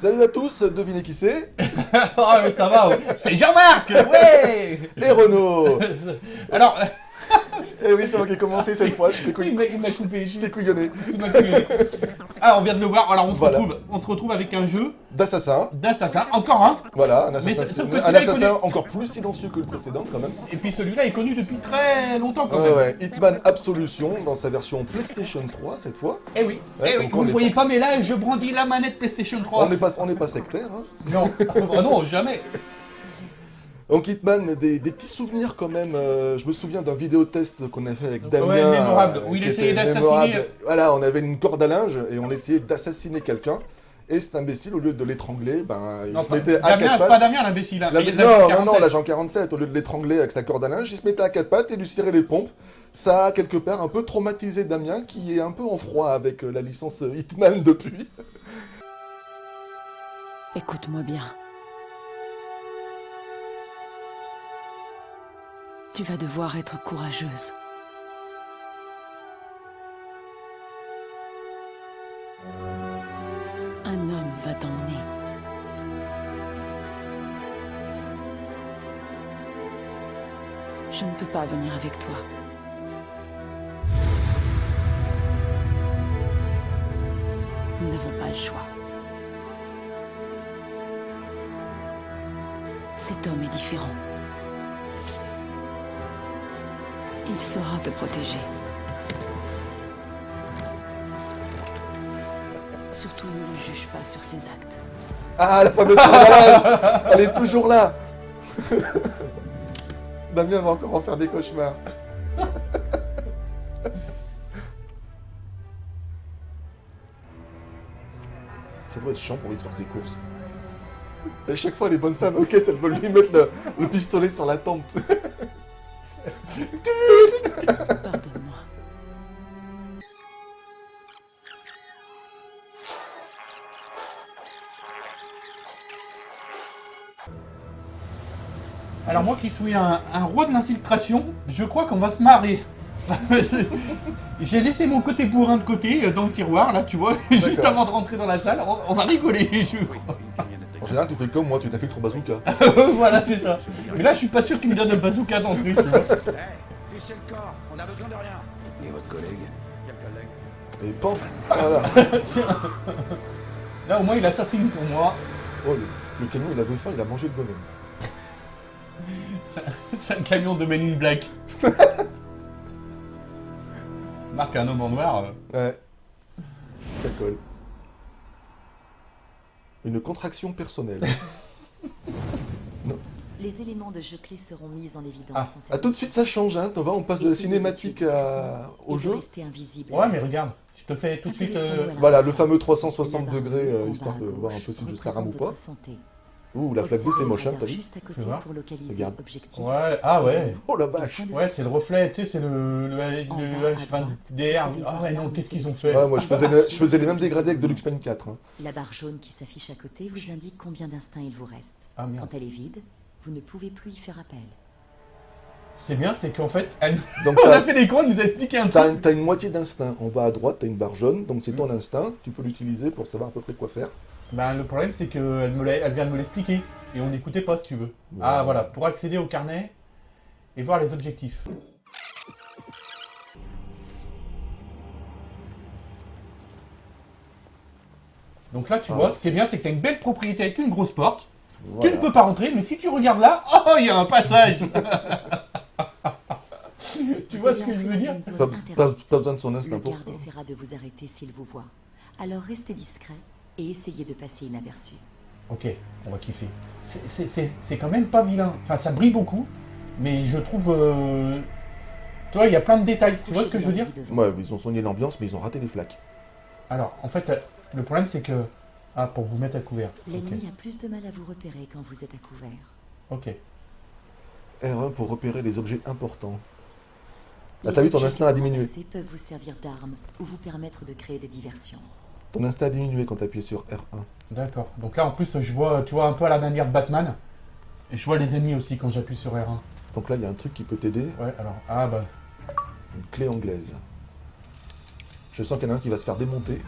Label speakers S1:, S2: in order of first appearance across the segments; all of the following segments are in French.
S1: Salut à tous, devinez qui c'est?
S2: Oh, mais ça va, c'est Jean-Marc, ouais.
S1: Et Renaud.
S2: Alors,
S1: Eh oui, c'est moi qui ai commencé cette fois, je t'ai
S2: il m'a coupé.
S1: je t'ai couillonné.
S2: Tu m'as coupé. Ah, on vient de le voir. Alors,
S1: Voilà.
S2: on se retrouve avec un jeu
S1: D'assassin,
S2: d'assassin, encore un.
S1: voilà, un
S2: Mais
S1: assassin,
S2: sauf que
S1: un
S2: celui-là est
S1: assassin
S2: connu.
S1: encore plus silencieux que le précédent quand même.
S2: Et puis celui-là est connu depuis très longtemps quand
S1: Ouais,
S2: même.
S1: ouais, Hitman Absolution dans sa version PlayStation 3 cette fois.
S2: Eh oui,
S1: Ouais,
S2: eh oui.
S1: donc
S2: Vous
S1: on
S2: ne
S1: est
S2: voyez pas, mais là, je brandis la manette PlayStation 3.
S1: On n'est pas sectaire. Hein.
S2: Non, oh non, jamais.
S1: Donc Hitman, des petits souvenirs quand même. Je me souviens d'un vidéo-test qu'on a fait avec Damien.
S2: Ouais, mémorable, où il
S1: qui
S2: essayait
S1: était
S2: d'assassiner.
S1: mémorable. Voilà, on avait une corde à linge et on essayait d'assassiner quelqu'un. Et cet imbécile, au lieu de l'étrangler, ben, il
S2: Non,
S1: se
S2: pas,
S1: mettait à
S2: Damien,
S1: quatre pattes.
S2: pas Damien l'imbécile. Hein. Il y a de
S1: Non,
S2: l'agent
S1: non, non,
S2: 47.
S1: l'agent 47, au lieu de l'étrangler avec sa corde à linge, il se mettait à quatre pattes et lui tirait les pompes. Ça a quelque part un peu traumatisé Damien, qui est un peu en froid avec la licence Hitman depuis.
S3: Écoute-moi bien. Tu vas devoir être courageuse. Un homme va t'emmener. Je ne peux pas venir avec toi. Nous n'avons pas le choix. Cet homme est différent. Il saura te protéger. Surtout ne le juge pas sur ses actes.
S1: Ah, la fameuse corde à linge, elle est toujours là. Damien va encore en faire des cauchemars. Ça doit être chiant pour lui de faire ses courses. Et à chaque fois, les bonnes femmes, ok, elles veulent lui mettre le pistolet sur la tempe.
S3: Pardonne-moi.
S2: Alors moi qui suis un roi de l'infiltration, je crois qu'on va se marrer. J'ai laissé mon côté bourrin de côté dans le tiroir, là, tu vois, juste avant de rentrer dans la salle. On va rigoler, je crois.
S1: En général, tu fais comme moi, tu t'infiltres au bazooka.
S2: Voilà, c'est ça. Mais là, je suis pas sûr qu'il me donne un bazooka d'entrée, tu vois.
S4: Fichez le corps, on a besoin de rien. Et votre collègue? Quel collègue?
S1: Et paf, voilà.
S2: Là, au moins, il assassine pour moi.
S1: Oh, le camion, il avait faim, il a mangé le bonhomme.
S2: C'est un camion de Men in Black. Marque un homme en noir.
S1: Ouais. Ça colle. Une contraction personnelle.
S5: Les éléments de jeu clés seront mis en évidence.
S2: Ah.
S5: en cette
S1: Ah, tout de suite, ça change, hein. Tu vois, on passe de la cinématique au jeu.
S5: Invisible.
S2: Ouais, mais regarde, je te fais tout de suite...
S1: Voilà, le fameux 360 degrés, histoire de voir un peu si je sarame ou pas. Ouh, la flaque bleue, c'est moche, hein, t'as vu?
S5: Juste à côté
S2: Fais voir.
S5: pour localiser
S1: Regarde.
S5: objectif.
S2: Ouais, ah ouais.
S1: Oh la vache!
S2: Ouais, c'est le reflet, tu sais, c'est le H20DR. Ah ouais, non, qu'est-ce qu'ils ont fait?
S1: Ouais, moi, je faisais les mêmes dégradés avec Deluxe Paint 4. Hein.
S5: La barre jaune qui s'affiche à côté vous indique combien d'instincts il vous reste.
S2: Ah merde.
S5: Quand elle est vide, vous ne pouvez plus y faire appel.
S2: C'est bien, c'est qu'en fait,
S1: Donc,
S2: on a fait des cons, elle nous a expliqué un truc.
S1: T'as une moitié d'instinct. En bas à droite, t'as une barre jaune, donc c'est ton instinct. Tu peux l'utiliser pour savoir à peu près quoi faire.
S2: Ben, le problème, c'est qu'elle elle vient de me l'expliquer. Et on n'écoutait pas, si tu veux.
S1: Ouais.
S2: Ah, voilà, pour accéder au carnet et voir les objectifs. Donc là, tu vois, ce qui est bien, c'est que tu as une belle propriété avec une grosse porte.
S1: Voilà.
S2: Tu ne peux pas rentrer, mais si tu regardes là, oh, il y a un passage. Tu vois ce que je veux dire?
S1: Pas besoin de son instinct
S5: Le
S1: pour
S5: garde
S1: ça.
S5: essaiera de vous arrêter s'il vous voit. Alors restez discret et essayez de passer inaperçu.
S2: Ok, on va kiffer. C'est quand même pas vilain. Enfin, ça brille beaucoup, mais je trouve... Tu vois, il y a plein de détails. Tu vois ce que je veux dire?
S1: Ouais, ils ont soigné l'ambiance, mais ils ont raté les flaques.
S2: Alors, en fait, le problème, c'est que... Ah, pour vous mettre à couvert.
S5: L'ennemi a plus de mal à vous repérer quand vous êtes à couvert.
S2: Ok.
S1: R1 pour repérer les objets importants. Ah,
S5: Les
S1: t'as vu, ton
S5: objets
S1: instinct a
S5: que vous
S1: diminué.
S5: ramassez peuvent vous servir d'armes ou vous permettre de créer des diversions.
S1: Ton instinct a diminué quand t'appuies sur R1.
S2: D'accord. Donc là, en plus, je vois, tu vois, un peu à la manière de Batman. Et je vois les ennemis aussi quand j'appuie sur R1.
S1: Donc là, il y a un truc qui peut t'aider.
S2: Ouais, alors... Ah, bah...
S1: Une clé anglaise. Je sens qu'il y en a un qui va se faire démonter.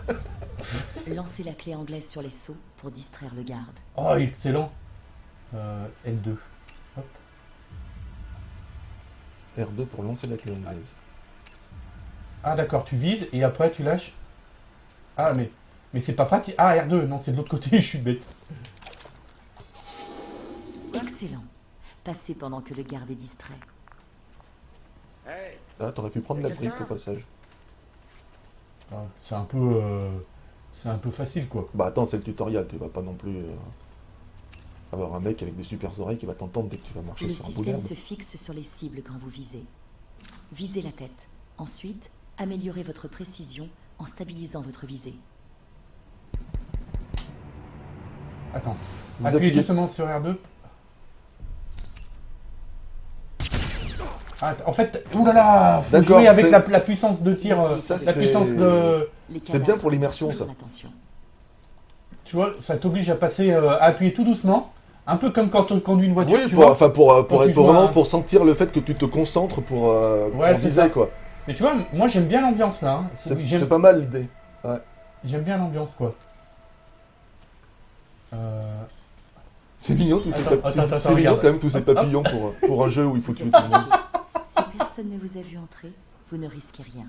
S5: Lancez la clé anglaise sur les seaux pour distraire le garde.
S2: Oh, excellent. L2. Hop.
S1: R2 pour lancer la clé anglaise.
S2: Ah d'accord, tu vises et après tu lâches. Ah mais c'est pas pratique. Ah R2, non c'est de l'autre côté, je suis bête.
S5: Excellent. Passez pendant que le garde est distrait.
S4: Hey,
S1: Ah, t'aurais pu prendre la brique au passage.
S2: Ah, c'est un peu facile quoi.
S1: Bah attends, c'est le tutoriel, tu vas pas non plus avoir un mec avec des super oreilles qui va t'entendre dès que tu vas marcher
S5: Le
S1: sur un bout
S5: système
S1: d'herbe.
S5: se fixe sur les cibles quand vous visez. Visez la tête. Ensuite, améliorez votre précision en stabilisant votre visée.
S2: Attends.
S1: Vous
S2: Appuyez
S1: appuyez.
S2: doucement sur R2. Ah, en fait, oulala, faut
S1: D'accord,
S2: jouer avec
S1: c'est-
S2: la puissance de tir,
S1: Ça,
S2: la
S1: c'est-
S2: puissance de...
S5: Les
S1: C'est bien
S5: cadavres
S1: pour l'immersion,
S5: attirent
S1: ça.
S5: l'attention.
S2: Tu vois, ça t'oblige à passer, à appuyer tout doucement, un peu comme quand on conduit une voiture,
S1: Oui,
S2: tu
S1: pour,
S2: vois.
S1: enfin, pour
S2: Quand tu joues
S1: vraiment
S2: à-
S1: pour sentir le fait que tu te concentres pour
S2: Ouais, c'est
S1: viser,
S2: ça.
S1: quoi.
S2: Mais tu vois, moi j'aime bien l'ambiance là. Hein.
S1: C'est
S2: J'aime
S1: pas mal l'idée.
S2: j'aime bien l'ambiance quoi.
S1: C'est mignon tous ces
S2: Attends,
S1: papillons.
S2: attends,
S1: C'est mignon
S2: regarde.
S1: quand même tous ces
S2: Hop, hop.
S1: papillons pour un jeu où il faut
S5: Vous
S1: tuer
S5: êtes
S1: tout le monde.
S5: caché. Si personne ne vous a vu entrer, vous ne risquez rien.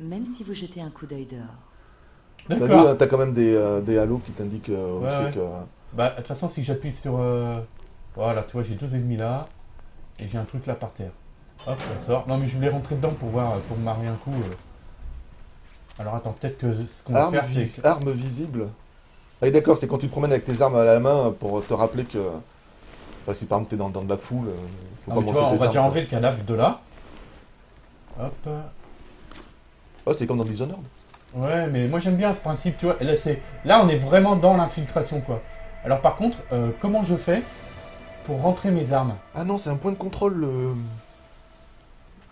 S5: Même si vous jetez un coup d'œil dehors.
S1: T'as vu,
S2: D'accord.
S1: hein, t'as quand même des halos qui t'indiquent où
S2: Ouais,
S1: c'est
S2: ouais.
S1: que...
S2: Bah, de toute façon, si j'appuie sur... Voilà, tu vois, j'ai 2 ennemis là, et j'ai un truc là par terre. Hop, ça sort. Non, mais je voulais rentrer dedans pour voir, pour me marier un coup. Alors attends, peut-être que ce qu'on va
S1: Arme,
S2: faire, c'est...
S1: arme visible. Ah oui, d'accord, c'est quand tu te promènes avec tes armes à la main pour te rappeler que... Enfin, si par exemple t'es dans de la foule, faut
S2: Non,
S1: pas
S2: mais tu
S1: montrer
S2: vois, on
S1: tes
S2: va
S1: armes,
S2: déjà
S1: quoi.
S2: enlever le cadavre de là. Hop.
S1: Ah, c'est comme dans Dishonored.
S2: Ouais, mais moi j'aime bien ce principe, tu vois. Et là, là, on est vraiment dans l'infiltration, quoi. Alors par contre, comment je fais pour rentrer mes armes?
S1: Ah non, c'est un point de contrôle,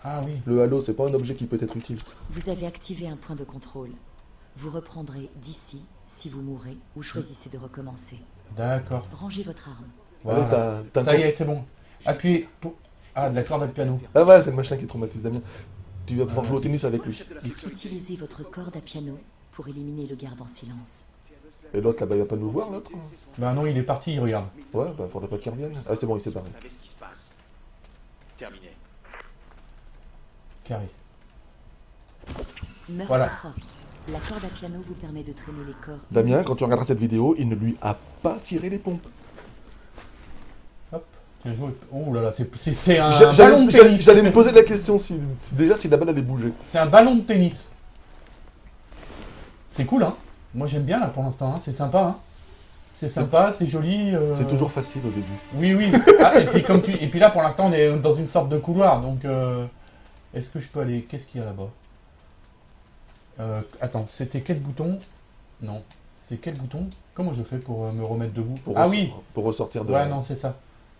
S2: Ah oui.
S1: le halo, c'est pas un objet qui peut être utile.
S5: Vous avez activé un point de contrôle. Vous reprendrez d'ici si vous mourrez ou choisissez de recommencer.
S2: D'accord.
S5: Rangez votre arme.
S2: Voilà.
S1: Allez, t'as un
S2: Ça y est, c'est bon. Appuyez pour... Ah, de la corde à piano.
S1: Ah ouais, c'est le machin qui traumatise Damien. Tu vas pouvoir jouer au tennis avec lui.
S5: Utilisez votre corde à piano pour éliminer le garde en silence.
S1: Et l'autre là-bas, il va pas nous voir, l'autre?
S2: Bah non, il est parti, il regarde.
S1: Ouais, bah faudrait pas qu'il revienne. Ah, c'est bon, il s'est barré.
S4: Vous savez ce qui se passe. Terminé.
S2: Carré.
S5: Meurtre
S2: Voilà.
S5: propre. La corde à piano vous permet de traîner les corps.
S1: Damien, quand tu regarderas cette vidéo, il ne lui a pas ciré les pompes.
S2: Hop. Bien joué. Oh là là, c'est un
S1: J'a-
S2: ballon de tennis.
S1: J'allais me poser la question déjà si la balle allait bouger.
S2: C'est un ballon de tennis. C'est cool, hein. Moi j'aime bien là pour l'instant, hein. C'est sympa, hein. C'est sympa, c'est joli.
S1: C'est toujours facile au début.
S2: Oui, oui. Ah, et puis là pour l'instant on est dans une sorte de couloir, donc est-ce que je peux aller? Qu'est-ce qu'il y a là-bas? Attends, c'était quel bouton? Non, c'est quel bouton? Comment je fais pour me remettre debout? Ah oui.
S1: Pour ressortir de...
S2: Ouais, non, c'est ça.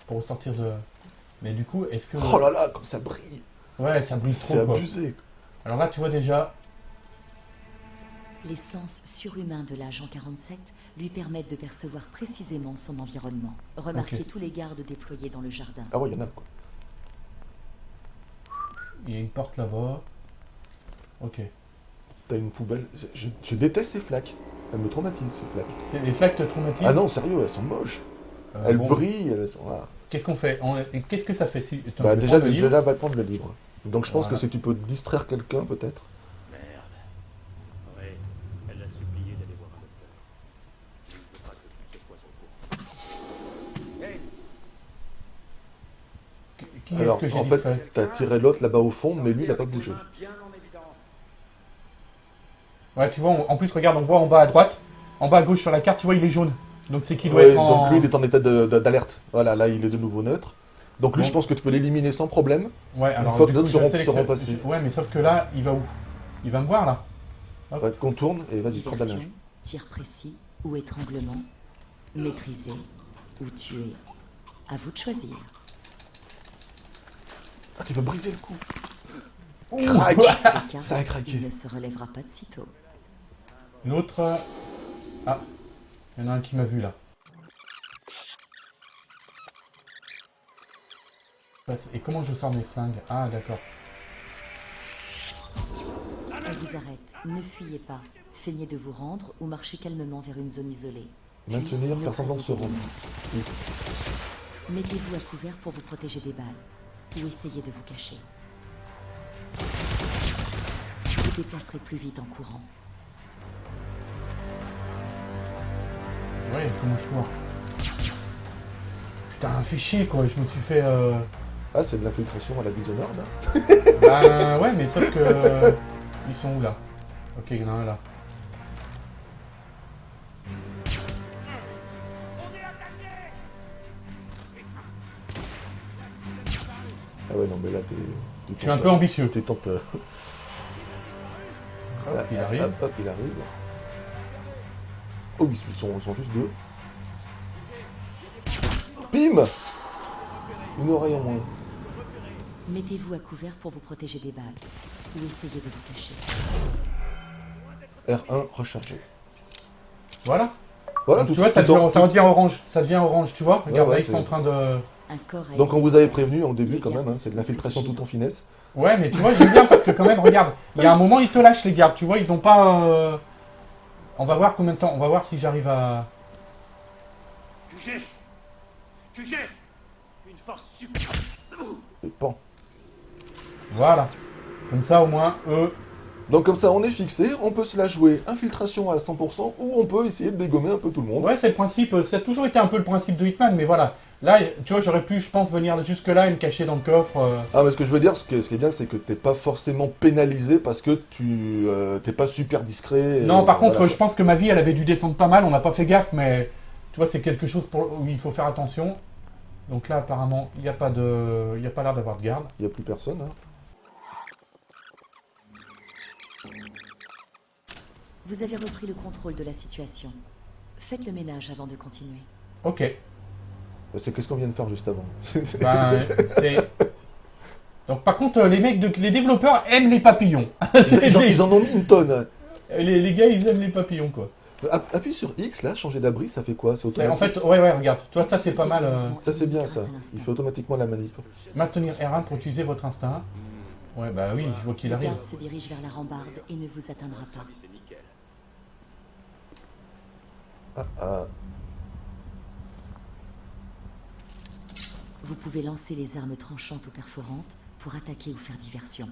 S2: Pour ressortir de. Mais du coup, est-ce que.
S1: Oh là là, comme ça brille.
S2: Ouais, ça brille
S1: C'est
S2: trop quoi.
S1: abusé.
S2: Alors là, tu vois déjà.
S5: Les sens surhumains de l'agent 47 lui permettent de percevoir précisément son environnement. Remarquez
S2: Ok.
S5: tous les gardes déployés dans le jardin.
S1: Ah ouais, il y en a quoi.
S2: Il y a une porte là-bas. Ok.
S1: T'as une poubelle. Je déteste ces flaques. Elles me traumatisent ces flaques.
S2: Les flaques te traumatisent.
S1: Ah non, sérieux, elles sont moches. Elles
S2: Bon,
S1: brillent, elles sont... Ah.
S2: Qu'est-ce qu'on fait? Qu'est-ce que ça fait si... Attends,
S1: Bah
S2: je vais
S1: déjà,
S2: prendre le livre.
S1: déjà, va prendre le livre. Donc je pense
S2: Voilà.
S1: que si tu peux distraire quelqu'un, peut-être.
S4: Merde. Oui, elle l'a supplié d'aller voir un docteur. Il ne veut pas que toutes ces fois son cours. Hey,
S2: Qui est-ce
S1: Alors,
S2: que j'ai
S1: en
S2: distrait?
S1: fait, t'as tiré l'autre là-bas au fond, mais lui, il a pas bougé.
S4: bien en évidence.
S2: Ouais, tu vois, en plus, regarde, on voit en bas à droite. En bas à gauche sur la carte, tu vois, il est jaune. Donc c'est qu'il doit
S1: Ouais,
S2: être en...
S1: donc lui, il est en état d'alerte. Voilà, là, il est de nouveau neutre. Donc lui,
S2: Bon.
S1: je pense que tu peux l'éliminer sans problème.
S2: Ouais, alors
S1: fois que
S2: du
S1: d'autres
S2: coup,
S1: seront-
S2: je sélectionne-
S1: seront passés.
S2: Ouais, mais sauf que là, il va où? Il va me voir, là. Hop.
S1: Ouais, contourne et vas-y, prends ta
S5: Diversion,
S1: linge.
S5: tir précis ou étranglement, maîtriser ou tuer. À vous de choisir.
S1: Ah, tu veux briser le coup.
S2: Ouh.
S1: Crac.
S5: Car
S1: Ça a craqué.
S5: il ne se relèvera pas de sitôt.
S2: L'autre... Ah, il y en a un qui m'a vu, là. Et comment je sors mes flingues? Ah, d'accord.
S5: Elle vous arrête. Ne fuyez pas. Feignez de vous rendre ou marchez calmement vers une zone isolée. Puis,
S1: Maintenir, faire semblant de se
S5: neutralisez
S1: rendre.
S5: l'ennemi.
S1: X.
S5: Mettez-vous à couvert pour vous protéger des balles. Ou essayez de vous cacher. Vous déplacerez plus vite en courant.
S2: Ouais, comment je cours? Putain, fait chier quoi, je me suis fait...
S1: Ah, c'est de l'infiltration à la Dishonored. Hein.
S2: Bah ouais, mais sauf que... Ils sont où là? Ok, il y en a un là.
S1: Ah ouais, non, mais là,
S2: Je suis un peu ambitieux.
S1: Tu tentes...
S2: Hop, il arrive.
S1: Hop, hop, il arrive. Oh, ils sont juste deux. Bim! Une oreille en moins.
S5: Mettez-vous à couvert pour vous protéger des balles. Ou essayez de vous cacher.
S1: R1, recharger.
S2: Voilà.
S1: Voilà,
S2: Donc,
S1: tout
S2: tu vois, ça devient orange. Ça devient orange, tu vois. Regarde,
S1: ouais,
S2: là, ils
S1: c'est-
S2: sont en train de...
S5: Un corps a
S1: Donc
S5: été
S1: on vous avait prévenu en début
S5: Les
S1: quand même,
S5: gardes
S1: hein, c'est de l'infiltration tout en finesse.
S2: Ouais, mais tu vois, j'aime bien parce que quand même, regarde, il y a un moment, ils te lâchent, les gardes. Tu vois, ils ont pas... On va voir combien de temps. On va voir si j'arrive à...
S4: Jugez une force super.
S1: Et pan.
S2: Voilà. Comme ça, au moins, eux...
S1: Donc comme ça on est fixé, on peut se la jouer infiltration à 100% ou on peut essayer de dégommer un peu tout le monde.
S2: Ouais, c'est le principe. Ça a toujours été un peu le principe de Hitman, mais voilà. Là, tu vois, j'aurais pu, je pense, venir jusque-là et me cacher dans le coffre.
S1: Ah mais ce que je veux dire, ce qui est bien c'est que t'es pas forcément pénalisé parce que tu t'es pas super discret.
S2: Non, par contre,
S1: voilà.
S2: je pense que ma vie, elle avait dû descendre pas mal. On n'a pas fait gaffe, mais tu vois, c'est quelque chose où il faut faire attention. Donc là, apparemment, il n'y a pas l'air d'avoir de garde.
S1: Il n'y a plus personne. Hein.
S5: Vous avez repris le contrôle de la situation. Faites le ménage avant de continuer.
S2: Ok.
S1: C'est qu'est-ce qu'on vient de faire juste avant.
S2: Ben, c'est... Donc par contre, les développeurs aiment les papillons.
S1: Ils en ont mis une tonne.
S2: Les gars, ils aiment les papillons, quoi.
S1: Appuie sur X là, changer d'abri, ça fait quoi? C'est
S2: En
S1: automatique.
S2: fait, ouais, regarde. Tu vois, ça, c'est pas mal.
S1: Ça c'est bien ça. Il fait automatiquement la manip.
S2: Maintenir R1 pour utiliser votre instinct. Ouais, bah oui, je vois qu'il
S5: Le
S2: arrive.
S5: garde se dirige vers la rambarde et ne vous atteindra pas.
S4: C'est nickel.
S1: Ah.
S5: Vous pouvez lancer les armes tranchantes ou perforantes pour attaquer ou faire diversion.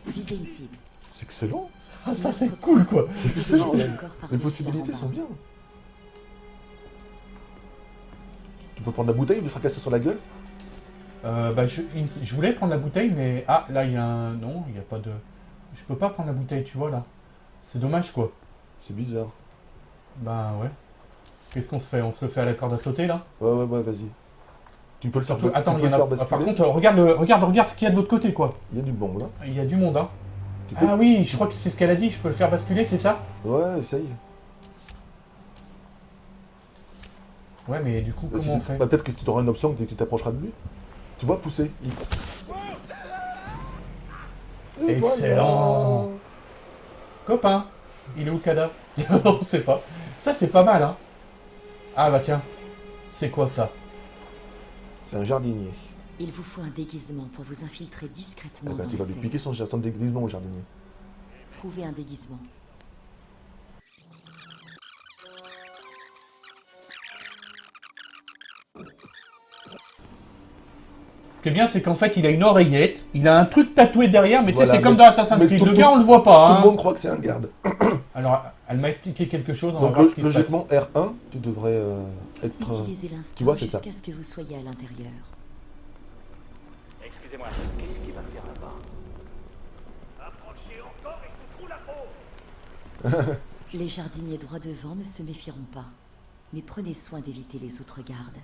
S5: Visez une cible.
S1: C'est excellent.
S2: Ah, ça, c'est cool, quoi.
S1: C'est excellent.
S5: Dirigez
S1: là.
S5: le corps par-dessus
S1: Les
S5: la
S1: possibilités sont
S5: rambarde.
S1: bien. Tu peux prendre la bouteille et lui fracasser sur la gueule.
S2: Bah, je voulais prendre la bouteille, mais... Ah, là, il y a un... Non, il n'y a pas de... Je peux pas prendre la bouteille, tu vois, là. C'est dommage, quoi.
S1: C'est bizarre.
S2: Bah, ouais. Qu'est-ce qu'on se fait? On se le fait à la corde à sauter, là?
S1: Ouais, vas-y. Tu peux le faire,
S2: Surtout, attends,
S1: tu
S2: il
S1: peux
S2: y
S1: le
S2: en a...
S1: faire
S2: Par
S1: basculer.
S2: contre, regarde ce qu'il y a de l'autre côté, quoi.
S1: Il y a du bon là.
S2: Il y a du monde, hein.
S1: Tu peux-
S2: Ah oui, je crois que c'est ce qu'elle a dit. Je peux le faire basculer, c'est ça?
S1: Ouais, essaye.
S2: Ouais, mais du coup,
S1: Si
S2: comment on
S1: tu-
S2: fait?
S1: bah, peut-être que tu auras une option dès que tu t'approcheras de lui. Tu vois, pousser, X. Et
S2: Excellent.
S1: voilà.
S2: Copain, il est où le cadavre? On sait pas. Ça, c'est pas mal, hein. Ah bah tiens, c'est quoi ça?
S1: C'est un jardinier.
S5: Il vous faut un déguisement pour vous infiltrer discrètement
S1: Eh ben,
S5: dans
S1: tu
S5: la
S1: vas lui
S5: scène.
S1: piquer son déguisement au jardinier.
S5: Trouvez un déguisement.
S2: Ce qui est bien, c'est qu'en fait, il a une oreillette, il a un truc tatoué derrière, mais tu sais,
S1: Voilà,
S2: c'est comme
S1: mais-
S2: dans Assassin's
S1: mais
S2: Creed.
S1: tout-
S2: Le gars, on le voit pas,
S1: Tout
S2: hein.
S1: le monde croit que c'est un garde.
S2: Alors, elle m'a expliqué quelque chose, on va
S1: Donc
S2: voir ce qui se passe.
S1: logiquement, R1, tu devrais être...
S5: Utilisez l'instinct
S1: tu vois, c'est ça.
S5: jusqu'à ce que vous soyez à l'intérieur.
S4: Excusez-moi, qu'est-ce qui va faire là-bas? Approchez encore et je vous trouve la peau.
S5: Les jardiniers droit devant ne se méfieront pas. Mais prenez soin d'éviter les autres gardes.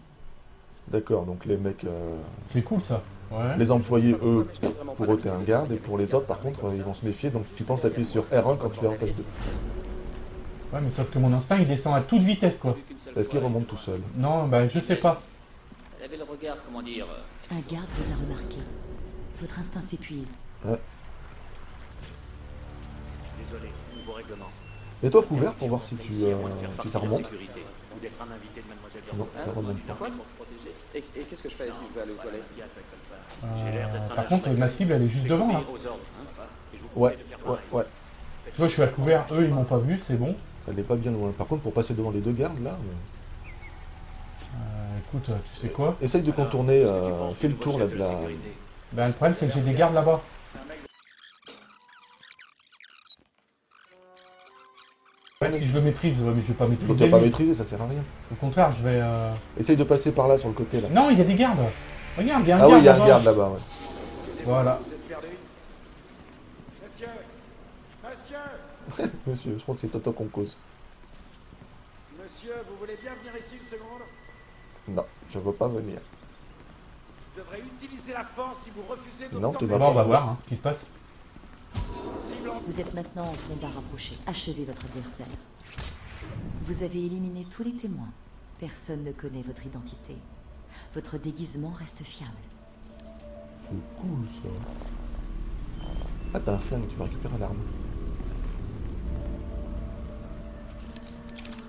S1: D'accord, donc les mecs,
S2: C'est cool, ça. Ouais.
S1: les employés, eux, pour eux, t'es un garde, et pour les autres, par contre, ils vont se méfier, donc tu penses appuyer sur R1 quand tu es en face d'eux.
S2: Ouais, mais sauf que mon instinct, il descend à toute vitesse, quoi.
S1: Est-ce qu'il remonte tout seul?
S2: Non, bah, je sais pas.
S4: Elle avait le regard, comment dire...
S5: Un garde vous a remarqué. Votre instinct s'épuise.
S1: Ouais.
S4: Désolé, nouveau règlement.
S1: Mets-toi couvert pour voir si si ça remonte.
S4: Sécurité, ou d'être un invité de Mademoiselle
S1: Non, ça remonte pas.
S4: Pour se protéger.
S6: Et qu'est-ce que je fais si je veux aller aux toilettes?
S4: J'ai l'air d'être un
S2: Par
S4: agent
S2: contre, ma cible, elle est juste devant, là.
S4: aux ordres, hein, et je vous
S1: Ouais,
S4: conseille de faire
S1: ouais,
S4: pareil.
S1: ouais.
S4: Faites
S2: Tu vois, je suis à couvert, eux, ils m'ont pas vu, c'est bon.
S1: Elle est pas bien loin. Par contre, pour passer devant les deux gardes, là...
S2: Écoute, tu sais quoi?
S1: Essaye de contourner, fais le tour, là, de la...
S2: Ben, le problème, c'est que j'ai des gardes là-bas. Ouais, si je le maîtrise, ouais, mais je vais pas
S1: Tu
S2: maîtriser.
S1: peux pas
S2: lui.
S1: maîtriser, ça sert à rien.
S2: Au contraire, je vais...
S1: Essaye de passer par là, sur le côté, là.
S2: Non, il y a des gardes. Regarde, il y a un
S1: Ah
S2: garde
S1: oui, il y a un
S2: là-bas.
S1: garde là-bas, ouais.
S2: Voilà.
S6: Vous êtes perdu? Monsieur! Monsieur!
S1: Monsieur, je crois que c'est Toto qu'on cause.
S6: Monsieur, vous voulez bien venir ici une seconde?
S1: Non, je veux pas venir.
S6: Je devrais utiliser la force si vous refusez
S1: Non,
S6: d'obtempérer.
S1: tu
S2: Bon,
S1: vas
S2: on va voir hein, ce qui se passe.
S6: Cible en-
S5: Vous êtes maintenant en combat rapproché. Achevez votre adversaire. Vous avez éliminé tous les témoins. Personne ne connaît votre identité. Votre déguisement reste fiable.
S1: C'est cool, ça. Ah, t'as un flingue, tu vas récupérer l'arme.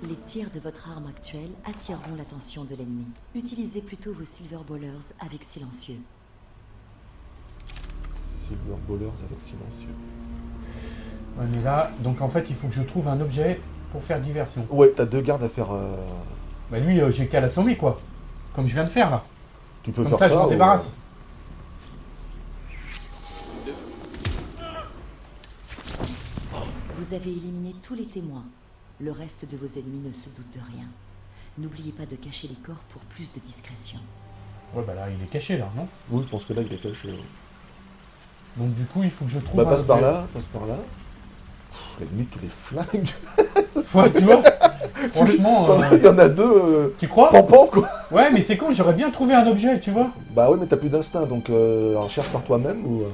S5: Les tirs de votre arme actuelle attireront l'attention de l'ennemi. Utilisez plutôt vos Silver Ballers avec silencieux.
S1: Silver Ballers avec silencieux.
S2: Ouais, mais là, donc en fait, il faut que je trouve un objet pour faire diversion.
S1: Ouais, t'as deux gardes à faire...
S2: Bah lui, j'ai qu'à l'assommer, quoi. Comme je viens de faire, là.
S1: Tu peux
S2: Comme
S1: faire
S2: ça,
S1: ça,
S2: je m'en
S1: ou-
S2: débarrasse.
S5: Vous avez éliminé tous les témoins. Le reste de vos ennemis ne se doute de rien. N'oubliez pas de cacher les corps pour plus de discrétion.
S2: Ouais, bah là, il est caché, là, non?
S1: Oui, je pense que là, il est caché.
S2: Donc du coup, il faut que je trouve
S1: Bah,
S2: un
S1: passe par
S2: objet.
S1: là, passe par là. Pff, limite, tous les flingues.
S2: Ouais, tu vois, franchement,
S1: Il y en a deux,
S2: tu crois?
S1: pampans, quoi.
S2: Ouais, mais c'est con, j'aurais bien trouvé un objet, tu vois.
S1: Bah ouais, mais t'as plus d'instinct, donc alors cherche par toi-même ou...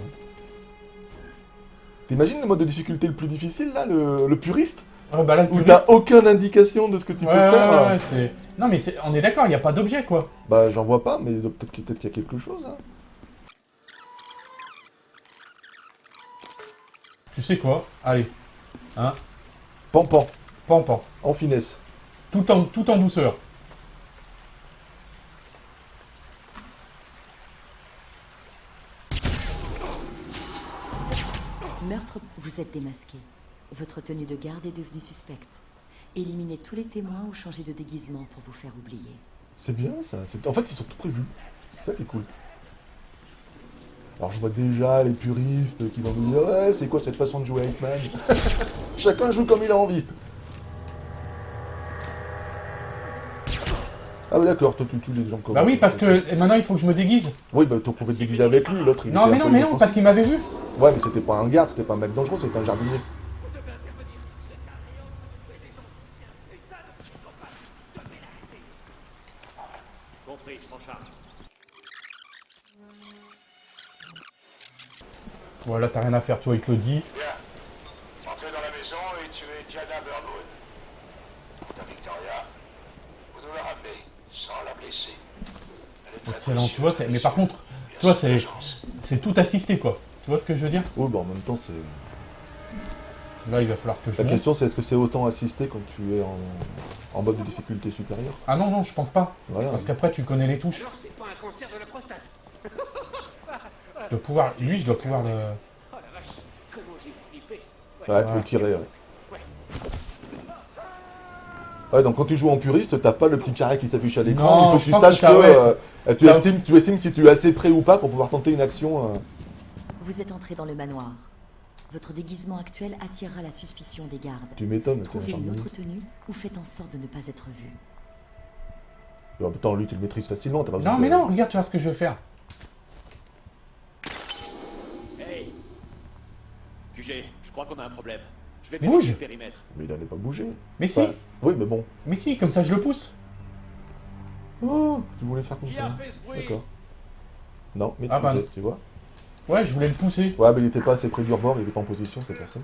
S1: T'imagines le mode de difficulté le plus difficile, là, le puriste?
S2: Bah là, le
S1: Où
S2: puriste-
S1: t'as aucune indication de ce que tu
S2: Ouais,
S1: peux faire.
S2: ouais, c'est... Non, mais on est d'accord, il n'y a pas d'objet, quoi.
S1: Bah j'en vois pas, mais peut-être qu'il y a quelque chose, hein.
S2: Tu sais quoi? Allez. Hein?
S1: Pampan,
S2: Pampan.
S1: en finesse.
S2: Tout en douceur.
S5: Meurtre, vous êtes démasqué. Votre tenue de garde est devenue suspecte. Éliminez tous les témoins ou changez de déguisement pour vous faire oublier.
S1: C'est bien ça. En fait, ils sont tout prévus. C'est ça qui est cool. Alors je vois déjà les puristes qui vont me dire ouais, c'est quoi cette façon de jouer à Hitman? Chacun joue comme il a envie. Ah bah d'accord, toi tu tues les gens comme...
S2: Bah oui, parce que maintenant, il faut que je me déguise.
S1: Oui, bah tu pouvais te déguiser avec lui, l'autre il
S2: Non,
S1: était
S2: mais
S1: un
S2: non,
S1: peu
S2: mais non,
S1: inoffensif.
S2: parce qu'il m'avait vu.
S1: Ouais, mais c'était pas un garde, c'était pas un mec dangereux, c'était un jardinier.
S4: Compris, je m'en charge.
S2: Voilà, t'as rien à faire, tu vois, il te le dit.
S7: Bien. Entrez dans la maison et tuez Diana Burnwood. Quant à Victoria, vous nous la ramenez, sans la blesser. Elle est très
S2: Excellent, tu
S7: précieuse.
S2: vois, mais par contre, tu vois, c'est tout assisté, quoi. Tu vois ce que je veux dire?
S1: Oui, bah en même temps, c'est...
S2: Là, il va falloir que je
S1: La
S2: monte.
S1: question c'est est-ce que c'est autant assisté quand tu es en mode de difficulté supérieure?
S2: Ah non, non, je pense pas.
S1: Voilà.
S2: Parce qu'après, tu connais les touches.
S6: Alors, c'est pas un cancer de la prostate.
S2: Je dois pouvoir... Lui, je dois pouvoir le...
S6: Oh la vache, comment j'ai flippé.
S1: Ouais, tu peux le tirer, ouais. Ouais, donc quand tu joues en puriste, t'as pas le petit carré qui s'affiche à
S2: Non,
S1: l'écran. Il faut que
S2: je
S1: tu
S2: pense
S1: saches
S2: que t'as- ouais.
S1: tu
S2: T'as-
S1: estimes si tu es assez prêt ou pas pour pouvoir tenter une action.
S5: Vous êtes entré dans le manoir. Votre déguisement actuel attirera la suspicion des gardes.
S1: Tu m'étonnes, t'es un
S5: Trouvez une
S1: jardinier.
S5: autre tenue ou faites en sorte de ne pas être vu.
S1: En même temps, lui, tu le maîtrises facilement. T'as pas besoin
S2: Non,
S1: de-
S2: mais non, regarde, tu vois ce que je veux faire.
S4: Hey QG, je crois qu'on a un problème. Je vais
S2: Bouge.
S4: vérifier le périmètre.
S1: Mais il allait pas bouger.
S2: Mais si,
S1: Enfin, oui, mais bon.
S2: mais si, comme ça, je le pousse.
S1: Oh, tu voulais faire comme
S6: Qui
S1: ça.
S6: a fait ce bruit?
S1: D'accord. Non, maîtrisé,
S2: Ah bah non.
S1: tu vois.
S2: Ouais, je voulais le pousser.
S1: Ouais, mais il était pas assez près du rebord, il était pas en position, cette personne.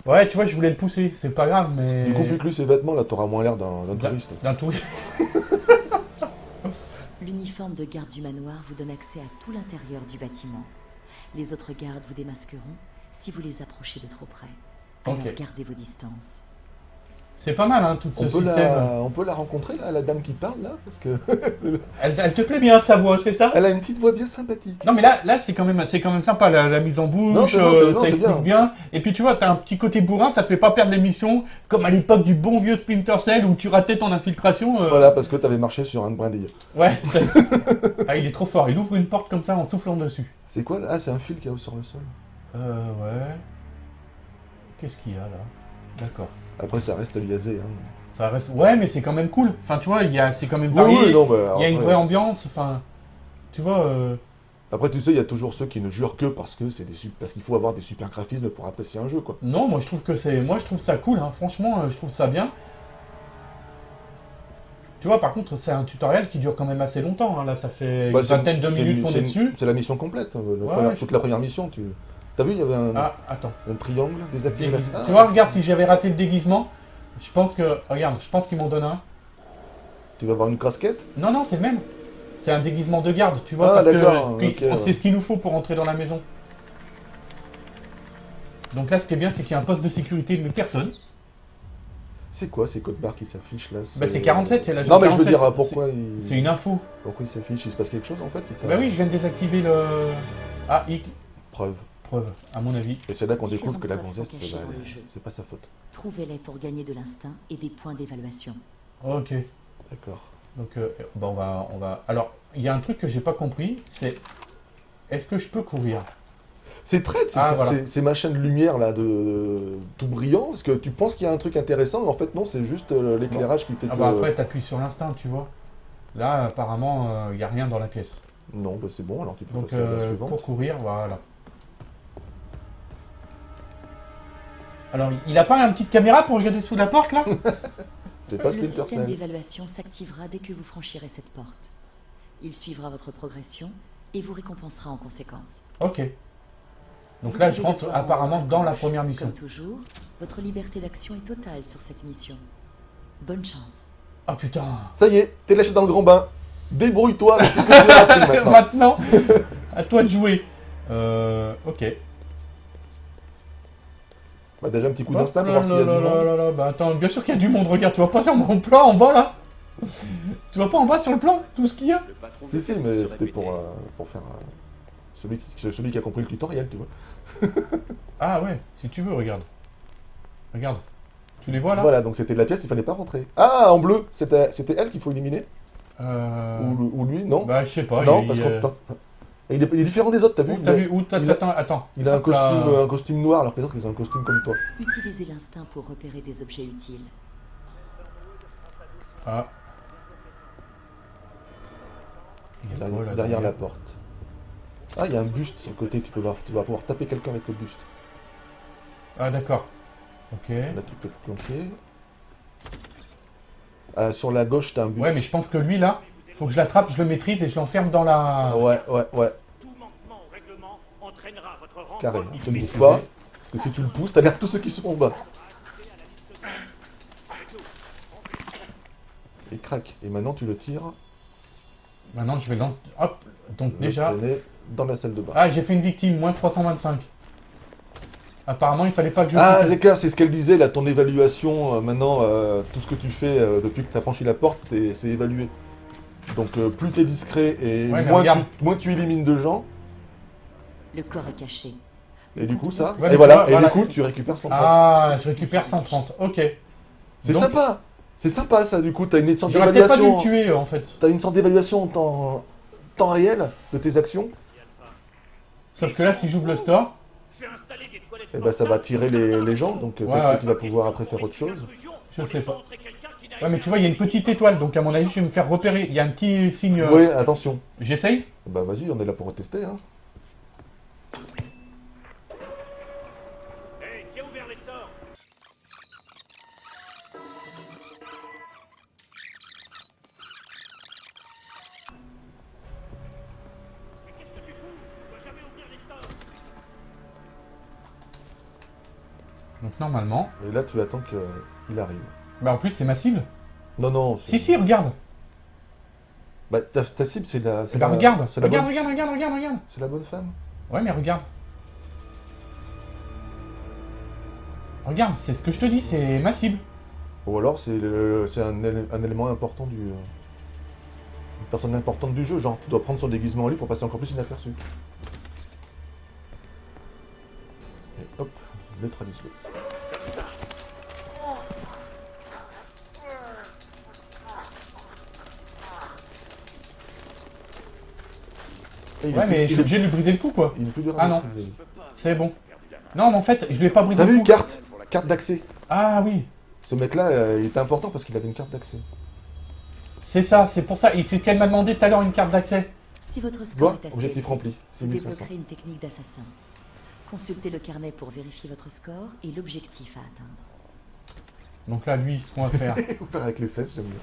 S2: Ouais, tu vois, je voulais le pousser. C'est pas grave, mais...
S1: Du coup, plus que lui, ses vêtements, là, t'auras moins l'air d'un touriste.
S2: D'un touriste.
S5: L'uniforme de garde du manoir vous donne accès à tout l'intérieur du bâtiment. Les autres gardes vous démasqueront si vous les approchez de trop près. Alors
S2: Ok.
S5: gardez vos distances.
S2: C'est pas mal, hein, tout ce système.
S1: On peut la rencontrer, là, la dame qui parle, là, parce que...
S2: Elle te plaît bien, sa voix, c'est ça?
S1: Elle a une petite voix bien sympathique.
S2: Non mais là c'est quand même sympa la mise en bouche,
S1: Non,
S2: ça explique bien. Et puis tu vois, t'as un petit côté bourrin, ça te fait pas perdre l'émission, comme à l'époque du bon vieux Splinter Cell où tu ratais ton infiltration.
S1: Voilà, parce que t'avais marché sur un brindille.
S2: Ouais. Ah, il est trop fort, il ouvre une porte comme ça en soufflant dessus.
S1: C'est quoi, là? Ah, c'est un fil qu'il y a sur le sol.
S2: Ouais. Qu'est-ce qu'il y a là? D'accord.
S1: Après, ça reste liasé, hein.
S2: Ça reste... Ouais, mais c'est quand même cool. Enfin, tu vois, c'est quand même varié.
S1: Oui, non, bah,
S2: il y a une
S1: après,
S2: vraie ambiance. Enfin, tu vois...
S1: Après, tu sais, il y a toujours ceux qui ne jurent que parce que parce qu'il faut avoir des super graphismes pour apprécier un jeu, quoi.
S2: Non, moi je trouve ça cool. Hein. Franchement, je trouve ça bien. Tu vois, par contre, c'est un tutoriel qui dure quand même assez longtemps. Hein. Là, ça fait une vingtaine de minutes qu'on est dessus.
S1: C'est la mission complète.
S2: Ouais,
S1: toute la première mission, T'as vu, il y avait un triangle désactivé.
S2: Tu vois, regarde, si j'avais raté le déguisement, je pense que... Regarde, je pense qu'ils m'en donnent un.
S1: Tu vas avoir une casquette?
S2: Non, c'est le même. C'est un déguisement de garde, tu vois, parce que
S1: okay,
S2: c'est ce qu'il nous faut pour entrer dans la maison. Donc là, ce qui est bien, c'est qu'il y a un poste de sécurité, mais personne.
S1: C'est quoi ces codes barres qui s'affichent là?
S2: Bah c'est 47, c'est la
S1: Non, mais je veux dire, pourquoi
S2: C'est une info.
S1: Pourquoi il s'affiche? Il se passe quelque chose, en fait?
S2: Bah oui, je viens de désactiver le... Ah,
S1: Preuve,
S2: à mon avis.
S1: Et c'est là qu'on découvre
S5: Différentes
S1: que la
S5: preuves
S1: gonzesse,
S5: sont cachées dans le jeu.
S1: c'est pas sa faute.
S5: Trouvez-les pour gagner de l'instinct et des points d'évaluation.
S2: Ok.
S1: D'accord.
S2: Donc, on va... Alors, il y a un truc que j'ai pas compris, c'est... Est-ce que je peux courir?
S1: C'est très... C'est ma chaîne de lumière, là, tout brillant, parce que tu penses qu'il y a un truc intéressant, mais en fait, non, c'est juste l'éclairage qui fait que...
S2: Bah après, t'appuies sur l'instinct, tu vois. Là, apparemment, il n'y a rien dans la pièce.
S1: Non, bah c'est bon, alors tu peux
S2: Donc,
S1: passer à la suivante.
S2: pour courir, voilà. Alors, il a pas une petite caméra pour regarder sous la porte, là?
S1: C'est pas
S5: Le
S1: Splinter
S5: système
S1: Cell.
S5: d'évaluation s'activera dès que vous franchirez cette porte. Il suivra votre progression et vous récompensera en conséquence.
S2: Ok. Donc
S5: Vous
S2: là,
S5: devez
S2: je rentre
S5: le voir en
S2: apparemment
S5: haut à
S2: dans la
S5: gauche.
S2: première mission.
S5: Comme toujours, votre liberté d'action est totale sur cette mission. Bonne chance.
S2: Ah putain.
S1: Ça y est, t'es lâché dans le grand bain. Débrouille-toi avec tout ce que tu as appris maintenant.
S2: Maintenant, à toi de jouer. Ok.
S1: Bah déjà un petit coup d'instinct pour
S2: Oh
S1: voir s'il y a du monde.
S2: Bah attends, bien sûr qu'il y a du monde, regarde, tu vois pas sur mon plan en bas là? Tu vois pas en bas sur le plan, tout ce qu'il y a?
S4: Le patron
S1: Si, si,
S4: de
S1: mais
S4: serait
S1: c'était
S4: pété.
S1: pour faire... celui qui a compris le tutoriel, tu vois.
S2: Ah ouais, si tu veux, regarde. Regarde. Tu les vois là?
S1: Voilà, donc c'était la pièce, il fallait pas rentrer. Ah, en bleu, c'était elle qu'il faut éliminer ou lui, non?
S2: Bah je sais pas.
S1: Non, parce que... Il est différent des autres, t'as vu?
S2: T'as vu? Attends.
S1: Il a
S2: Hop là.
S1: un costume noir, alors que les autres, ils ont un costume comme toi.
S5: Utilisez l'instinct pour repérer des objets utiles.
S2: Ah. Il y a quoi, là,
S1: Derrière la porte. Ah, il y a un buste sur le côté, tu vas pouvoir taper quelqu'un avec le buste.
S2: Ah d'accord. Ok.
S1: Là, tout est planqué. Sur la gauche, t'as un buste.
S2: Ouais, mais je pense que lui là, faut que je l'attrape, je le maîtrise et je l'enferme dans la...
S1: Ouais.
S4: Tout manquement au règlement entraînera votre renvoi.
S1: Carré. Ne bouge pas. Parce que si tu le pousses, t'as l'air tous ceux qui sont en bas. Et crac. Et maintenant, tu le tires.
S2: Maintenant je vais dans... Hop. Donc
S1: Le
S2: déjà...
S1: traîner dans la salle de bain.
S2: Ah, j'ai fait une victime, moins 325. Apparemment, il fallait pas que je...
S1: Ah, d'accord, c'est ce qu'elle disait, là, ton évaluation, maintenant, tout ce que tu fais depuis que tu as franchi la porte, c'est évalué. Donc, plus tu es discret et
S2: Ouais, mais
S1: moins,
S2: regarde.
S1: moins tu élimines de gens,
S5: Le corps est caché.
S1: et du coup, ça,
S2: Ouais,
S1: et
S2: mais
S1: voilà,
S2: tu vois,
S1: et du
S2: voilà.
S1: coup, tu récupères 130.
S2: Ah, je récupère 130, ok.
S1: C'est
S2: donc-
S1: sympa. C'est sympa, ça, du coup, t'as une sorte
S2: J'aurais peut-être pas dû le
S1: d'évaluation.
S2: tuer, en fait.
S1: T'as une sorte d'évaluation en temps réel de tes actions,
S2: Sauf que là, si j'ouvre le store...
S4: J'ai installé des toilettes
S1: et ben ça va tirer les gens, donc peut-être
S2: Ouais.
S1: que tu vas pouvoir après faire autre chose.
S2: Je sais pas. Ouais, mais tu vois, il y a une petite étoile, donc à mon avis, je vais me faire repérer. Il y a un petit signe...
S1: Oui, attention.
S2: J'essaye?
S1: Bah vas-y, on est là pour tester, hein.
S4: Hey, qui a ouvert les stores? Mais qu'est-ce que tu fous? Tu dois jamais ouvrir les stores.
S2: Donc normalement...
S1: Et là, tu attends qu'il arrive.
S2: Bah en plus, c'est ma cible.
S1: Non, non.
S2: Si, regarde.
S1: Bah, ta cible, c'est la.
S2: Bah regarde,
S1: c'est la
S2: regarde,
S1: bonne-
S2: regarde.
S1: C'est la bonne femme.
S2: Ouais, mais regarde. Regarde, c'est ce que je te dis, c'est ma cible.
S1: Ou alors c'est un élément important du... une personne importante du jeu, genre tu dois prendre son déguisement en lui pour passer encore plus inaperçu. Et hop, neutralise-le. Et
S2: Ouais, mais je suis obligé de lui briser le cou, quoi.
S1: Il est plus dur
S2: Ah
S1: à
S2: non.
S1: maîtriser.
S2: C'est bon. Non, mais en fait, je lui ai pas brisé
S1: T'as
S2: le
S1: vu,
S2: cou.
S1: carte d'accès.
S2: Ah oui,
S1: Ce mec-là, il était important parce qu'il avait une carte d'accès.
S2: c'est ça, c'est pour ça. Et c'est ce qu'elle m'a demandé tout à l'heure, une carte d'accès.
S5: Si votre
S1: Tu
S5: score
S1: vois,
S5: est assez
S1: objectif
S5: élevé,
S1: rempli,
S5: vous
S1: 6500.
S5: débloquerez une technique d'assassin. Consultez le carnet pour vérifier votre score et l'objectif à atteindre.
S2: Donc là, lui, ce qu'on va faire.
S1: Ou faire avec les fesses, j'aime bien.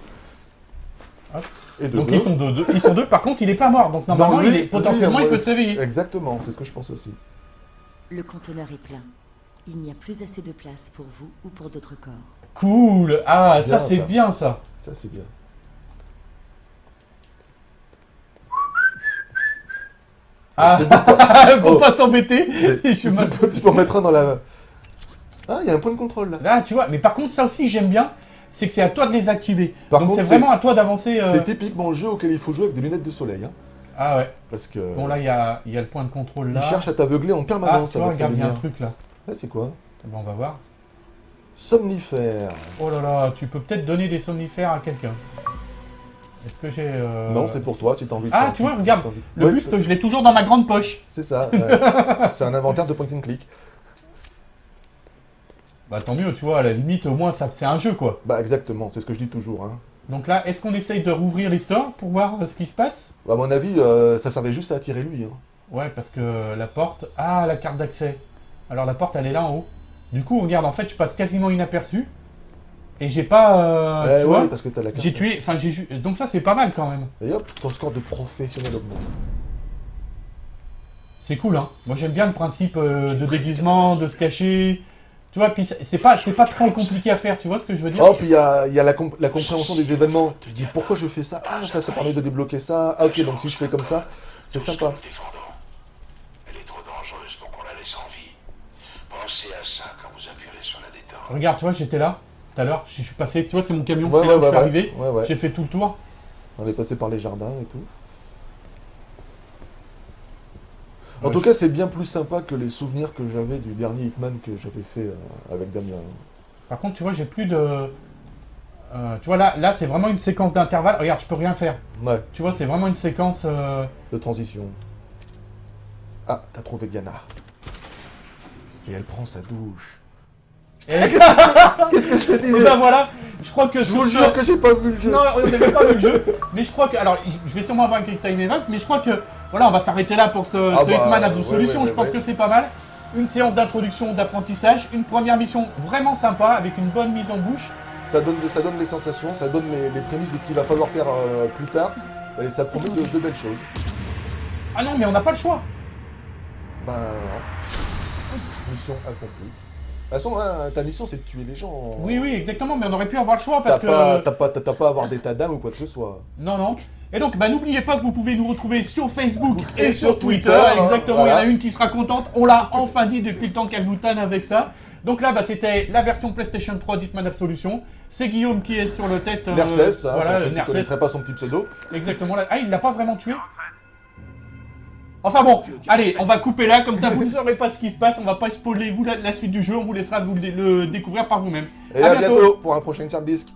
S2: Hop.
S1: Et de
S2: Donc
S1: deux.
S2: ils sont deux. Ils sont deux. Par contre, il est pas mort. Donc normalement,
S1: Non, lui,
S2: potentiellement,
S1: lui,
S2: il peut se réveiller.
S1: Exactement, c'est ce que je pense aussi.
S5: Le conteneur est plein. Il n'y a plus assez de place pour vous ou pour d'autres corps.
S2: Cool. Ah,
S1: C'est
S2: ça,
S1: bien,
S2: c'est
S1: ça.
S2: bien, ça.
S1: Ça, c'est bien.
S2: Ah,
S1: C'est bon, quoi.
S2: pour
S1: Oh.
S2: pas s'embêter.
S1: C'est-
S2: Je suis mal-
S1: tu peux en mettre un dans la... Ah, il y a un point de contrôle, là.
S2: Là, tu vois. Mais par contre, ça aussi, j'aime bien. C'est que c'est à toi de les activer.
S1: Par
S2: Donc
S1: contre,
S2: c'est vraiment à toi d'avancer.
S1: C'est typiquement le jeu auquel il faut jouer avec des lunettes de soleil. Hein,
S2: Ah ouais.
S1: parce que...
S2: Bon, là, il y a le point de contrôle là.
S1: il cherche à t'aveugler en
S2: Ah,
S1: permanence
S2: tu vois,
S1: avec sa
S2: regarde, il y a un
S1: lumière.
S2: truc là.
S1: Ah, c'est quoi?
S2: Bon, on va voir.
S1: Somnifère.
S2: Oh là là, tu peux peut-être donner des somnifères à quelqu'un. Est-ce que j'ai...
S1: Non, c'est pour toi, si t'as envie de
S2: Ah,
S1: faire-
S2: tu vois,
S1: si
S2: regarde,
S1: t'as envie.
S2: Le
S1: Ouais,
S2: buste, je l'ai toujours dans ma grande poche.
S1: c'est ça, ouais. C'est un inventaire de point and click.
S2: Bah tant mieux, tu vois, à la limite, au moins, ça, c'est un jeu, quoi.
S1: Bah, exactement, c'est ce que je dis toujours. Hein.
S2: Donc là, est-ce qu'on essaye de rouvrir les stores pour voir ce qui se passe?
S1: À mon avis, ça servait juste à attirer lui. Hein.
S2: Ouais, parce que la porte... Ah, la carte d'accès. Alors la porte, elle est là en haut. Du coup, regarde, en fait, je passe quasiment inaperçu. Et j'ai pas... tu
S1: ouais,
S2: vois,
S1: parce que t'as la carte.
S2: j'ai tué... Enfin, donc ça, c'est pas mal, quand même.
S1: Et hop, ton score de professionnel augmente.
S2: C'est cool, hein. Moi, j'aime bien le principe de déguisement, de se cacher... Tu vois, puis c'est pas très compliqué à faire, tu vois ce que je veux dire?
S1: Oh, puis il y a la compréhension des événements. Tu dis pourquoi je fais ça? Ah, ça permet de débloquer ça. Ah, ok, donc si je fais comme ça, c'est sympa.
S7: Défendons. Elle est trop dangereuse pour qu'on la laisse en vie. Pensez à ça quand vous appuierez sur la détente.
S2: Regarde, tu vois, j'étais là, tout à l'heure, je suis passé, tu vois, c'est mon camion,
S1: Ouais,
S2: c'est là où
S1: ouais,
S2: je suis
S1: ouais,
S2: arrivé,
S1: ouais, ouais.
S2: j'ai fait tout le tour.
S1: On est passé par les jardins et tout. En
S2: Ouais,
S1: tout cas, c'est bien plus sympa que les souvenirs que j'avais du dernier Hitman que j'avais fait avec Damien.
S2: Par contre, tu vois, j'ai plus de... tu vois, là c'est vraiment une séquence d'intervalle. Regarde, je peux rien faire.
S1: Ouais,
S2: Tu vois, c'est vraiment une séquence...
S1: de transition. Ah, t'as trouvé Diana. Et elle prend sa douche.
S2: Et...
S1: Qu'est-ce que je te disais?
S2: ben voilà, je crois que
S1: Je vous
S2: sur
S1: jure
S2: ce...
S1: que j'ai pas vu le jeu.
S2: Non, on n'avait pas vu le jeu, mais je crois que... Alors, je vais sûrement avoir un Quick Time Event, mais je crois que... Voilà, on va s'arrêter là pour ce
S1: Ah
S2: ce
S1: bah,
S2: Hitman Absol
S1: ouais,
S2: Solution,
S1: ouais,
S2: je pense
S1: ouais.
S2: que c'est pas mal. Une séance d'introduction, d'apprentissage, une première mission vraiment sympa, avec une bonne mise en bouche.
S1: Ça donne les sensations, ça donne les prémices de ce qu'il va falloir faire plus tard. Et ça promet de belles choses.
S2: Ah non, mais on n'a pas le choix.
S1: Ben, non. Mission accomplie. De toute façon, hein, ta mission, c'est de tuer les gens.
S2: Oui, oui, exactement, mais on aurait pu avoir le choix parce que...
S1: T'as pas à avoir d'état d'âme ou quoi que ce soit.
S2: Non, non. Et donc, bah, n'oubliez pas que vous pouvez nous retrouver sur Facebook et
S1: Et
S2: sur
S1: sur
S2: Twitter.
S1: Twitter,
S2: Exactement,
S1: voilà.
S2: il y en a une qui sera contente. On l'a enfin dit depuis le temps qu'elle nous tanne avec ça. Donc là, bah, c'était la version PlayStation 3 d'Hitman Absolution. C'est Guillaume qui est sur le test.
S1: Nercès, hein,
S2: voilà,
S1: pour ceux qui ne
S2: Nercès.
S1: connaîtraient pas son petit pseudo.
S2: Exactement. Là. Ah, il l'a pas vraiment tué? Enfin bon, allez, on va couper là, comme ça vous ne saurez pas ce qui se passe, on va pas spoiler vous la suite du jeu, on vous laissera vous le découvrir par vous-même.
S1: Et à bientôt pour un prochain Insert Disc.